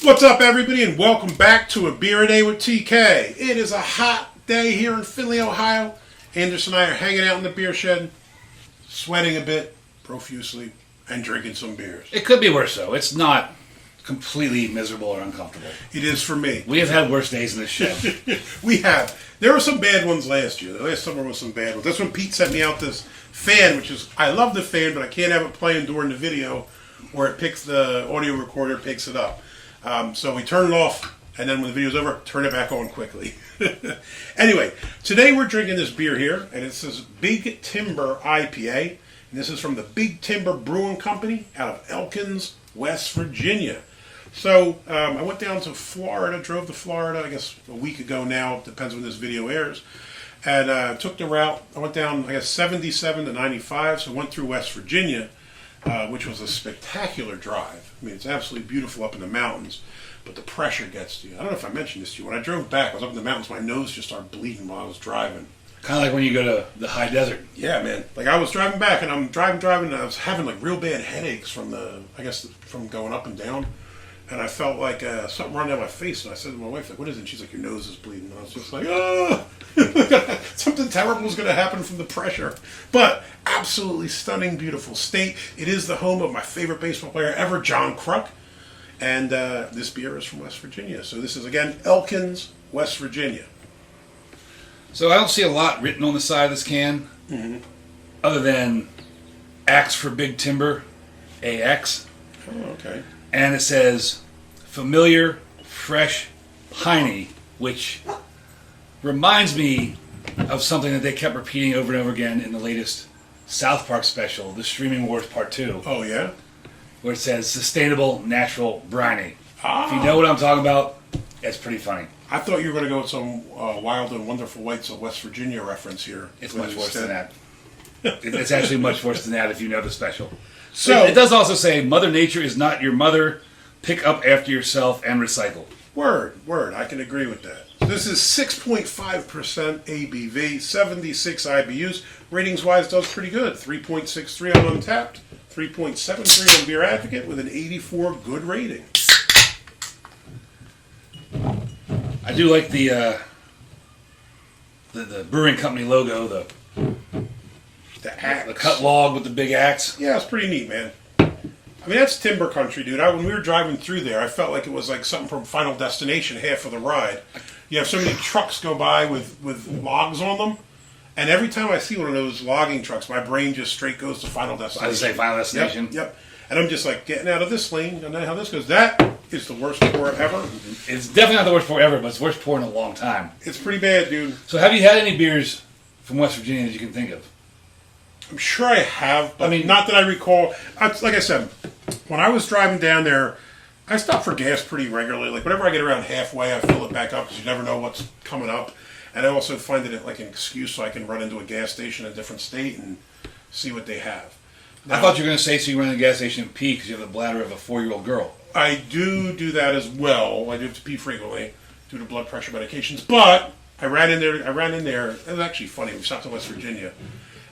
What's up, everybody, and welcome back to A Beer A Day with TK. It is a hot day here in Findlay, Ohio. Anderson and I are hanging out in the beer shed, sweating a bit profusely, and drinking some beers. It could be worse, though. It's not completely miserable or uncomfortable. It is for me. We have had worse days in this shed. We have. There were some bad ones last year. The last summer was some bad ones. That's when Pete sent me out this fan, which is, I love the fan, but I can't have it playing during the video where it picks the audio recorder, picks it up. So we turn it off, and then when the video's over, turn it back on quickly. Anyway, today we're drinking this beer here, and it says Big Timber IPA. And this is from the Big Timber Brewing Company out of Elkins, West Virginia. So I went down to Florida, drove to Florida, I guess a week ago now, depends when this video airs, and took the route. I went down, I guess, 77 to 95, so went through West Virginia, which was a spectacular drive. I mean, it's absolutely beautiful up in the mountains, but the pressure gets to you. I don't know if I mentioned this to you. When I drove back, I was up in the mountains, my nose just started bleeding while I was driving. Kind of like when you go to the high desert. Yeah, man. Like, I was driving back, and I'm driving, and I was having, like, real bad headaches from from going up and down. And I felt like something running down my face, and I said to my wife, like, what is it? And she's like, your nose is bleeding. And I was just like, oh, something terrible is going to happen from the pressure. But absolutely stunning, beautiful state. It is the home of my favorite baseball player ever, John Kruk. And this beer is from West Virginia. So this is, again, Elkins, West Virginia. So I don't see a lot written on the side of this can, other than Axe for Big Timber, AX. Oh, okay. And it says familiar, fresh, piney, which reminds me of something that they kept repeating over and over again in the latest South Park special, The Streaming Wars Part 2. Oh, yeah? Where it says sustainable, natural, briny. Ah. If you know what I'm talking about, it's pretty funny. I thought you were going to go with some Wild and Wonderful Whites of West Virginia reference here. It's much worse than that. It's actually much worse than that if you know the special. So it does also say, Mother Nature is not your mother. Pick up after yourself and recycle. Word. I can agree with that. This is 6.5% ABV, 76 IBUs. Ratings-wise, does pretty good. 3.63 on Untappd, 3.73 on Beer Advocate, with an 84 good rating. I do like the brewing company logo, The axe. the cut log with the big axe. Yeah, it's pretty neat, man. I mean, that's timber country, dude. When we were driving through there, I felt like it was like something from Final Destination, half of the ride. You have so many trucks go by with logs on them, and every time I see one of those logging trucks, my brain just straight goes to Final Destination. I would say Final Destination. Yep. And I'm just like, getting out of this lane, and then how this goes. That is the worst pour ever. It's definitely not the worst pour ever, but it's the worst pour in a long time. It's pretty bad, dude. So have you had any beers from West Virginia that you can think of? I'm sure I have, but not that I recall. Like I said, when I was driving down there, I stop for gas pretty regularly. Like, whenever I get around halfway, I fill it back up because you never know what's coming up. And I also find it like an excuse so I can run into a gas station in a different state and see what they have. Now, I thought you were going to say so you run to the gas station and pee because you have the bladder of a 4-year-old girl. I do that as well. I do have to pee frequently due to blood pressure medications. But I ran in there. It was actually funny. We stopped in West Virginia.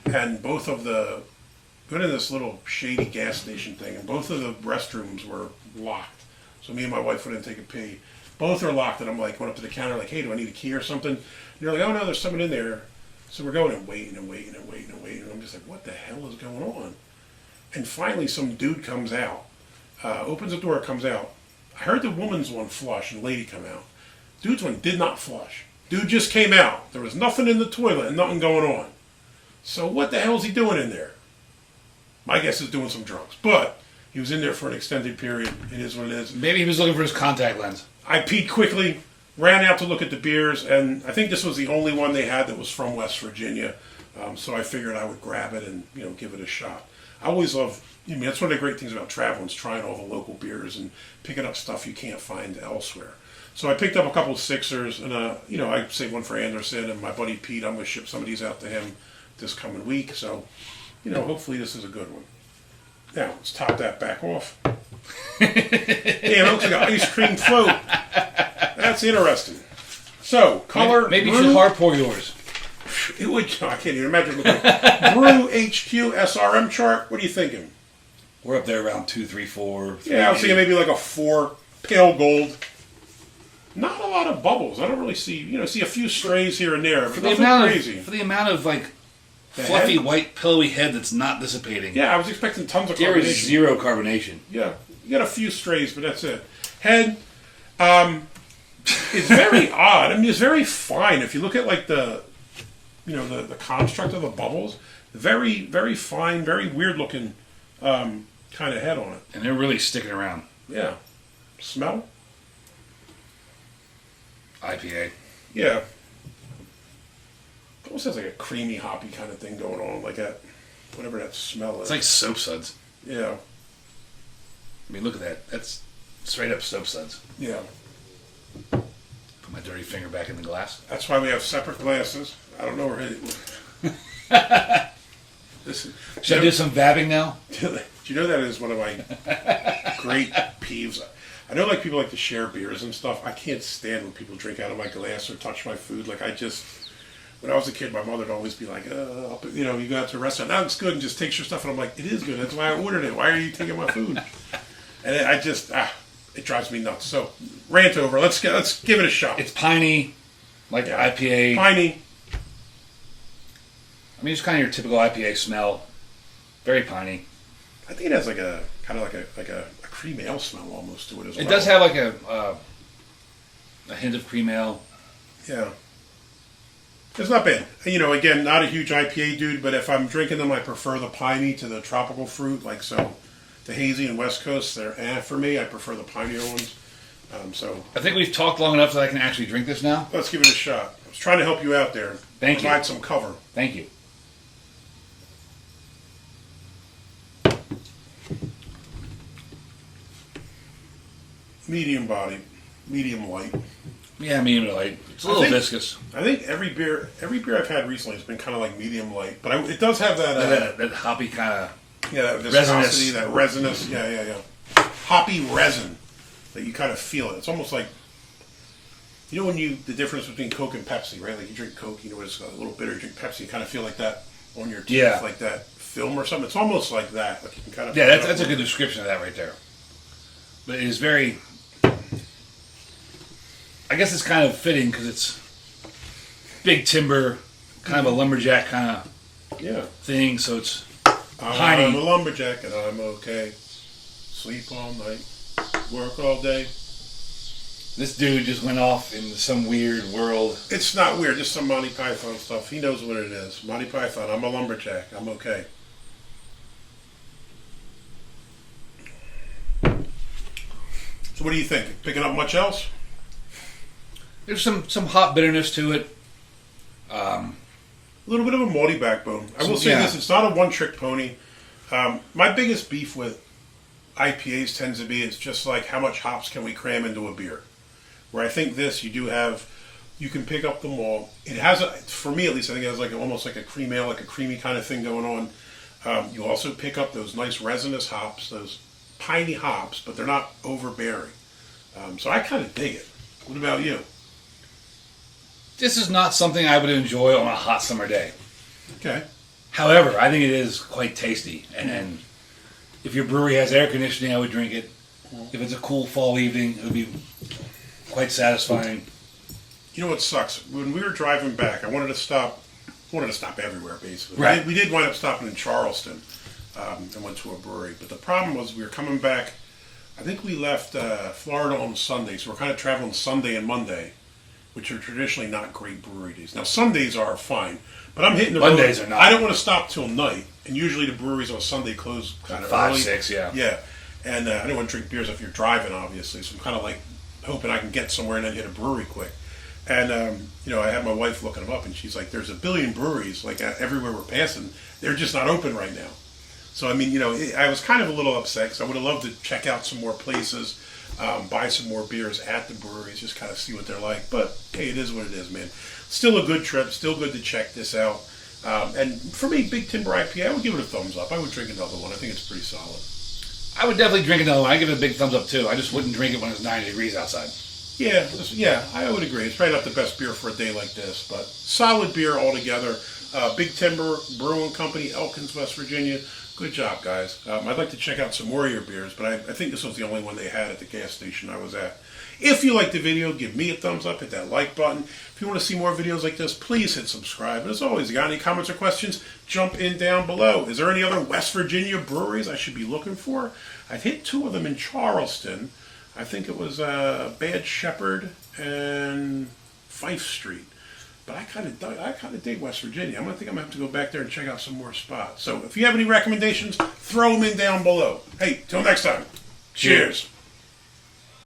And we went in this little shady gas station thing, and both of the restrooms were locked. So me and my wife went in to take a pee. Both are locked, and I'm like, went up to the counter, like, hey, do I need a key or something? And they're like, oh, no, there's someone in there. So we're going and waiting. And I'm just like, what the hell is going on? And finally, some dude comes out, opens the door, comes out. I heard the woman's one flush and lady come out. Dude's one did not flush. Dude just came out. There was nothing in the toilet and nothing going on. So what the hell is he doing in there? My guess is doing some drugs. But he was in there for an extended period. It is what it is. Maybe he was looking for his contact lens. I peed quickly, ran out to look at the beers, and I think this was the only one they had that was from West Virginia. So I figured I would grab it and give it a shot. I always love, that's one of the great things about traveling is trying all the local beers and picking up stuff you can't find elsewhere. So I picked up a couple of Sixers, and I saved one for Anderson, and my buddy Pete, I'm going to ship some of these out to him this coming week. So, hopefully this is a good one. Now, let's top that back off. Damn, it looks like an ice cream float. That's interesting. So, color. Maybe you should hard pour yours. It would. I can't even imagine looking at Brew HQ SRM chart. What are you thinking? We're up there around 2, 3, 4. 3, yeah, I was thinking maybe like a 4. pale gold. Not a lot of bubbles. I don't really see, see a few strays here and there. For But the nothing crazy. for the amount of like The fluffy head? white pillowy head that's not dissipating. Yeah, I was expecting tons of There carbonation. is zero carbonation. Yeah, you got a few strays, but that's it. Head, it's very odd. I mean, it's very fine. If you look at like the construct of the bubbles, very, very fine, very weird looking kind of head on it. And they're really sticking around. Yeah. Smell? IPA. Yeah. Almost has like a creamy, hoppy kind of thing going on, like that, whatever that smell is. It's like soap suds. Yeah. I mean, look at that. That's straight up soap suds. Yeah. Put my dirty finger back in the glass. That's why we have separate glasses. I don't know where Should I do some vabbing now? Do you know that is one of my great peeves? I know like people like to share beers and stuff. I can't stand when people drink out of my glass or touch my food. Like when I was a kid, my mother would always be like, you go out to a restaurant, that looks good, and just takes your stuff. And I'm like, it is good. That's why I ordered it. Why are you taking my food? And it drives me nuts. So rant over. Let's give it a shot. It's piney, like IPA. Piney. I mean, it's kind of your typical IPA smell. Very piney. I think it has like a kind of like a cream ale smell almost to it as well. It does have like a hint of cream ale. Yeah. It's not bad. Again, not a huge IPA dude, but if I'm drinking them, I prefer the piney to the tropical fruit. Like so, the hazy and West Coast, they're for me. I prefer the pinier ones. So I think we've talked long enough that I can actually drink this now. let's give it a shot. I was trying to help you out there. Thank you. Provide some cover. Thank you. Medium body, medium light. Yeah, medium light. It's a little viscous. I think every beer I've had recently has been kind of like medium light, but it does have That hoppy kind of that viscosity, that resinous, yeah. Hoppy resin that you kind of feel it. It's almost like, when the difference between Coke and Pepsi, right? Like you drink Coke, it's a little bitter. You drink Pepsi, you kind of feel like that on your teeth, like that film or something. It's almost like that. Like you can kind of that's a good description of that right there. But it is very. I guess it's kind of fitting because it's Big Timber, kind of a lumberjack kind of thing. So it's piney. I'm a lumberjack and I'm okay. Sleep all night, work all day. This dude just went off in some weird world. It's not weird, just some Monty Python stuff. He knows what it is. Monty Python, I'm a lumberjack, I'm okay. So what do you think? Picking up much else? There's some hot bitterness to it. A little bit of a malty backbone. I will say this, it's not a one-trick pony. My biggest beef with IPAs tends to be, it's just like how much hops can we cram into a beer? Where I think this, you can pick up the malt. It has, for me at least, I think it has like almost like a cream ale, like a creamy kind of thing going on. You also pick up those nice resinous hops, those piney hops, but they're not overbearing. So I kind of dig it. What about you? This is not something I would enjoy on a hot summer day. Okay. However, I think it is quite tasty. And if your brewery has air conditioning, I would drink it. If it's a cool fall evening, it would be quite satisfying. You know what sucks? When we were driving back, I wanted to stop everywhere, basically. Right. We did wind up stopping in Charleston and went to a brewery. But the problem was we were coming back, I think we left Florida on Sunday, so we're kind of traveling Sunday and Monday, which are traditionally not great brewery days. Now, Sundays are fine, but I'm hitting the road. Mondays are not. I don't want to stop till night, and usually the breweries on Sunday close kind of 5, early. 6, yeah. Yeah, and I don't want to drink beers if you're driving, obviously, so I'm kind of like hoping I can get somewhere and then hit a brewery quick. And, I had my wife looking them up, and she's like, there's a billion breweries, like everywhere we're passing. They're just not open right now. So, I mean, I was kind of a little upset because I would have loved to check out some more places, buy some more beers at the breweries, just kind of see what they're like. But, hey, it is what it is, man. Still a good trip, still good to check this out. And for me, Big Timber IPA, I would give it a thumbs up. I would drink another one. I think it's pretty solid. I would definitely drink another one. I give it a big thumbs up, too. I just wouldn't drink it when it's 90 degrees outside. Yeah, I would agree. It's probably not the best beer for a day like this, but solid beer altogether. Big Timber Brewing Company, Elkins, West Virginia. Good job, guys. I'd like to check out some more of your beers, but I think this was the only one they had at the gas station I was at. If you liked the video, give me a thumbs up, hit that like button. If you want to see more videos like this, please hit subscribe. And as always, if you got any comments or questions, jump in down below. Is there any other West Virginia breweries I should be looking for? I've hit 2 of them in Charleston. I think it was Bad Shepherd and Fife Street. But I kind of dig West Virginia. I think I'm going to have to go back there and check out some more spots. So if you have any recommendations, throw them in down below. Hey, till next time. Cheers.